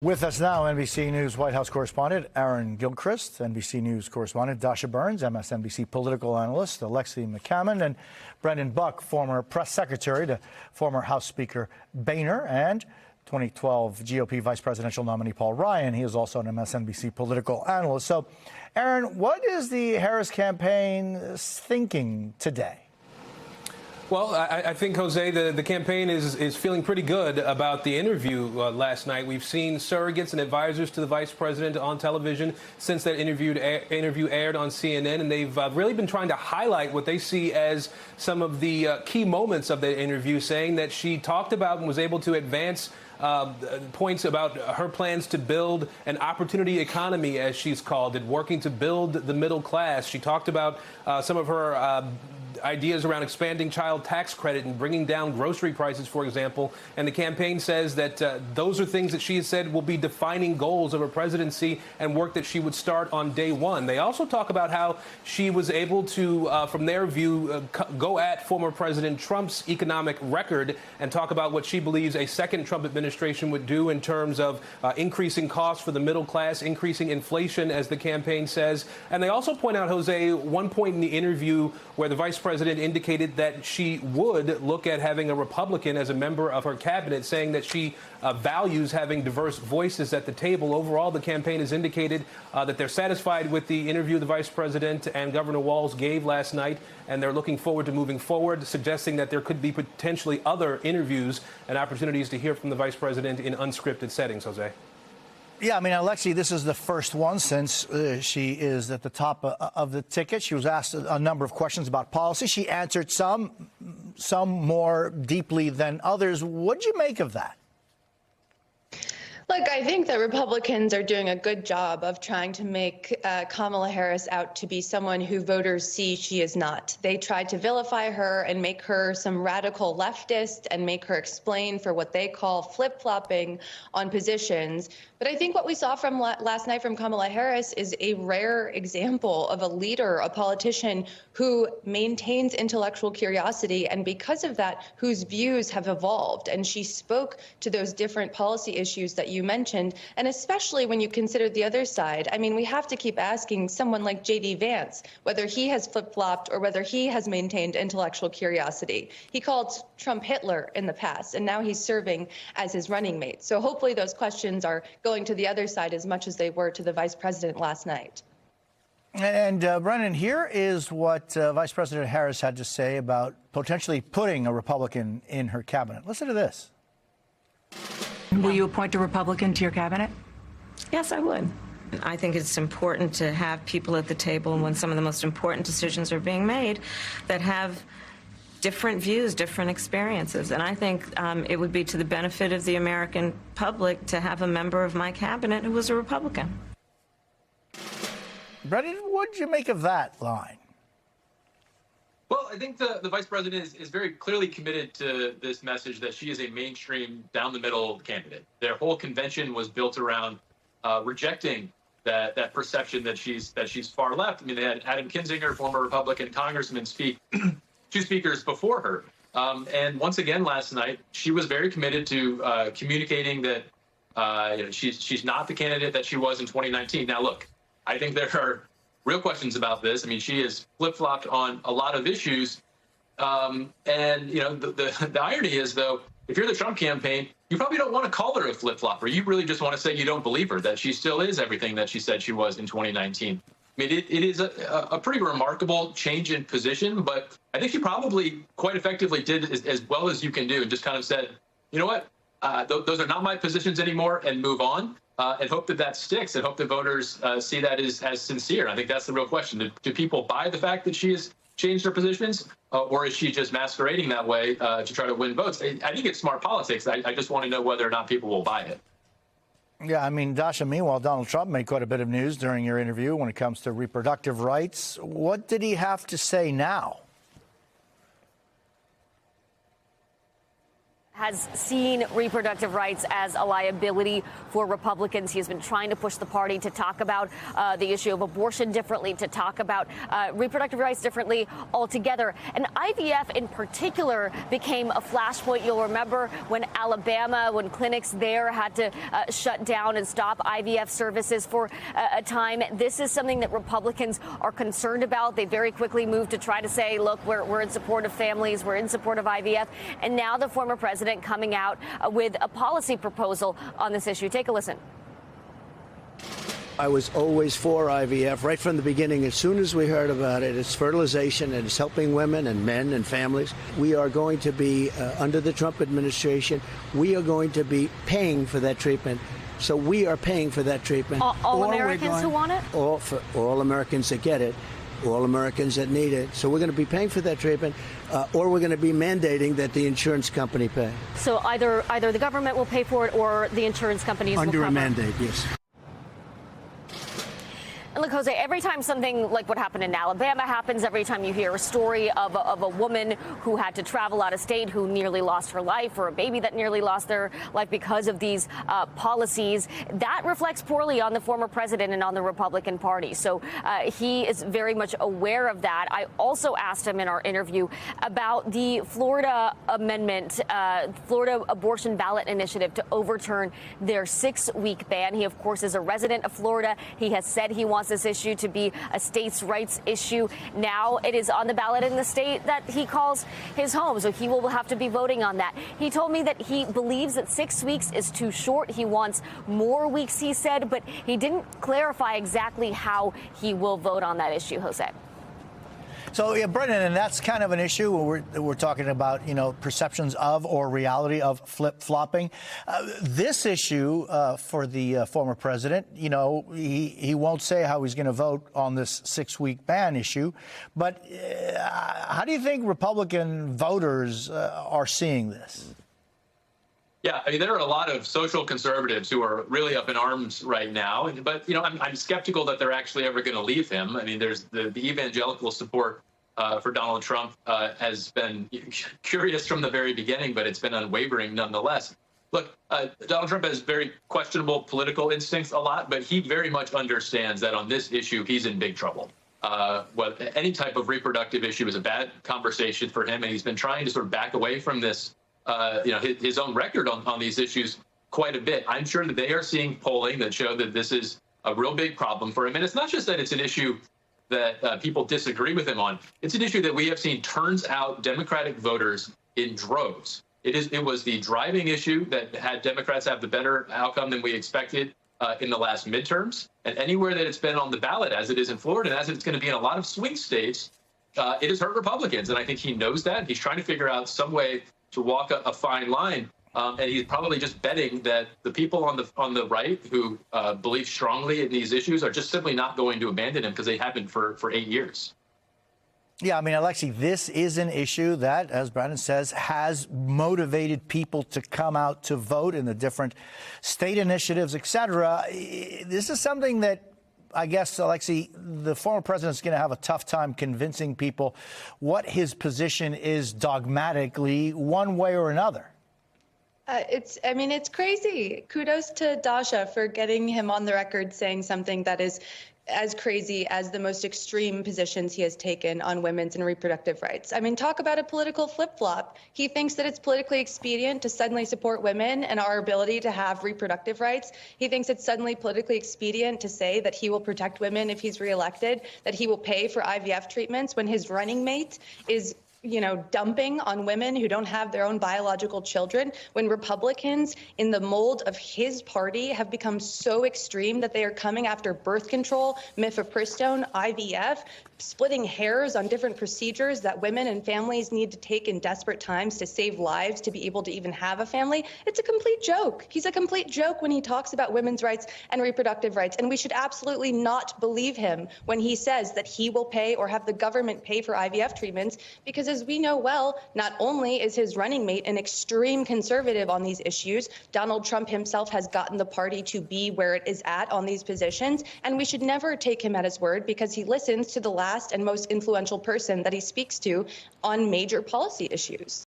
With us now, NBC News White House correspondent Aaron Gilchrist, NBC News correspondent Dasha Burns, MSNBC political analyst Alexi McCammon, and Brendan Buck, former press secretary to former House Speaker Boehner, and 2012 GOP vice presidential nominee Paul Ryan. He is also an MSNBC political analyst. So, Aaron, what is the Harris campaign thinking today? Well, I think, Jose, the campaign is feeling pretty good about the interview last night. We've seen surrogates and advisors to the vice president on television since that interview aired on CNN, and they've really been trying to highlight what they see as some of the key moments of that interview, saying that she talked about and was able to advance points about her plans to build an opportunity economy, as she's called it, working to build the middle class. She talked about some of her ideas around expanding child tax credit and bringing down grocery prices, for example. And the campaign says that those are things that she has said will be defining goals of her presidency and work that she would start on day one. They also talk about how she was able to, from their view, go at former President Trump's economic record and talk about what she believes a second Trump administration would do in terms of increasing costs for the middle class, increasing inflation, as the campaign says. And they also point out, Jose, one point in the interview where the vice president indicated that she would look at having a Republican as a member of her cabinet, saying that she values having diverse voices at the table. Overall, the campaign has indicated that they're satisfied with the interview the vice president and Governor Walz gave last night, and they're looking forward to moving forward, suggesting that there could be potentially other interviews and opportunities to hear from the vice president in unscripted settings, Jose. Yeah, I mean, Alexi, this is the first one since she is at the top of the ticket. She was asked a number of questions about policy. She answered some more deeply than others. What'd you make of that? Look, I think that Republicans are doing a good job of trying to make Kamala Harris out to be someone who voters see she is not. They tried to vilify her and make her some radical leftist and make her explain for what they call flip-flopping on positions. But I think what we saw from last night from Kamala Harris is a rare example of a leader, a politician who maintains intellectual curiosity, and because of that, whose views have evolved. And she spoke to those different policy issues that you mentioned, and especially when you consider the other side. I mean, we have to keep asking someone like J.D. Vance whether he has flip-flopped or whether he has maintained intellectual curiosity. He called Trump Hitler in the past, and now he's serving as his running mate. So hopefully those questions are going to the other side as much as they were to the vice president last night. And Brennan, here is what Vice President Harris had to say about potentially putting a Republican in her cabinet. Listen to this. Will you appoint a Republican to your cabinet? Yes, I would. I think it's important to have people at the table when some of the most important decisions are being made that have different views, different experiences. And I think it would be to the benefit of the American public to have a member of my cabinet who was a Republican. Brendan, what did you make of that line? Well, I think the vice president is very clearly committed to this message that she is a mainstream, down-the-middle candidate. Their whole convention was built around rejecting that perception that she's far left. I mean, they had Adam Kinzinger, former Republican congressman, speak, two speakers before her. And once again last night, she was very committed to communicating that she's not the candidate that she was in 2019. Now, look, I think there are real questions about this. I mean, she has flip-flopped on a lot of issues. And, the irony is, though, if you're the Trump campaign, you probably don't want to call her a flip-flopper. You really just want to say you don't believe her, that she still is everything that she said she was in 2019. I mean, it is a pretty remarkable change in position, but I think she probably quite effectively did as well as you can do and just kind of said, you know what, those are not my positions anymore, and move on. And hope that sticks, and hope that voters see that as sincere. I think that's the real question. Do people buy the fact that she has changed her positions, or is she just masquerading that way to try to win votes? I think it's smart politics. I just want to know whether or not people will buy it. Yeah, I mean, Dasha, meanwhile, Donald Trump made quite a bit of news during your interview when it comes to reproductive rights. What did he have to say now? has seen reproductive rights as a liability for Republicans. He has been trying to push the party to talk about the issue of abortion differently, to talk about reproductive rights differently altogether. And IVF in particular became a flashpoint. You'll remember when Alabama, when clinics there had to shut down and stop IVF services for a time. This is something that Republicans are concerned about. They very quickly moved to try to say, look, we're in support of families, we're in support of IVF. And now the former president coming out with a policy proposal on this issue. Take a listen. I was always for IVF right from the beginning. As soon as we heard about it, it's fertilization and it's helping women and men and families. We are going to be, under the Trump administration, we are going to be paying for that treatment. So we are paying for that treatment. All Americans who want it? For all Americans that get it. All Americans that need it. So we're going to be paying for that treatment, or we're going to be mandating that the insurance company pay. So either the government will pay for it or the insurance companies will cover. Under a mandate, yes. And look, Jose, every time something like what happened in Alabama happens, every time you hear a story of a woman who had to travel out of state, who nearly lost her life, or a baby that nearly lost their life because of these policies, that reflects poorly on the former president and on the Republican Party. So he is very much aware of that. I also asked him in our interview about the Florida amendment, Florida abortion ballot initiative to overturn their 6-week ban. He, of course, is a resident of Florida. He has said he wants this issue to be a states' rights issue. Now it is on the ballot in the state that he calls his home, so he will have to be voting on that. He told me that he believes that 6 weeks is too short. He wants more weeks, he said, but he didn't clarify exactly how he will vote on that issue, Jose. So, yeah, Brendan, and that's kind of an issue where we're talking about, perceptions of or reality of flip-flopping. This issue for the former president, he won't say how he's going to vote on this 6-week ban issue. But how do you think Republican voters are seeing this? Yeah, I mean, there are a lot of social conservatives who are really up in arms right now. But, I'm skeptical that they're actually ever going to leave him. I mean, there's the evangelical support for Donald Trump has been curious from the very beginning, but it's been unwavering nonetheless. Look, Donald Trump has very questionable political instincts a lot, but he very much understands that on this issue, he's in big trouble. Any type of reproductive issue is a bad conversation for him, and he's been trying to sort of back away from this. His own record on these issues quite a bit. I'm sure that they are seeing polling that show that this is a real big problem for him. And it's not just that it's an issue that people disagree with him on. It's an issue that we have seen turns out Democratic voters in droves. It was the driving issue that had Democrats have the better outcome than we expected in the last midterms. And anywhere that it's been on the ballot, as it is in Florida, and as it's going to be in a lot of swing states, it has hurt Republicans. And I think he knows that. He's trying to figure out some way to walk a fine line, and he's probably just betting that the people on the right who believe strongly in these issues are just simply not going to abandon him because they haven't for 8 years. Yeah, I mean, Alexi, this is an issue that, as Brandon says, has motivated people to come out to vote in the different state initiatives, et cetera. This is something that I guess, Alexi, the former president's going to have a tough time convincing people what his position is dogmatically, one way or another. It's crazy. Kudos to Dasha for getting him on the record saying something that is as crazy as the most extreme positions he has taken on women's and reproductive rights. I mean, talk about a political flip-flop. He thinks that it's politically expedient to suddenly support women and our ability to have reproductive rights. He thinks it's suddenly politically expedient to say that he will protect women if he's reelected, that he will pay for IVF treatments when his running mate is dumping on women who don't have their own biological children, when Republicans in the mold of his party have become so extreme that they are coming after birth control, mifepristone, IVF, splitting hairs on different procedures that women and families need to take in desperate times to save lives, to be able to even have a family. It's a complete joke. He's a complete joke when he talks about women's rights and reproductive rights. And we should absolutely not believe him when he says that he will pay or have the government pay for IVF treatments, because as we know well, not only is his running mate an extreme conservative on these issues, Donald Trump himself has gotten the party to be where it is at on these positions. And we should never take him at his word, because he listens to the last and most influential person that he speaks to on major policy issues.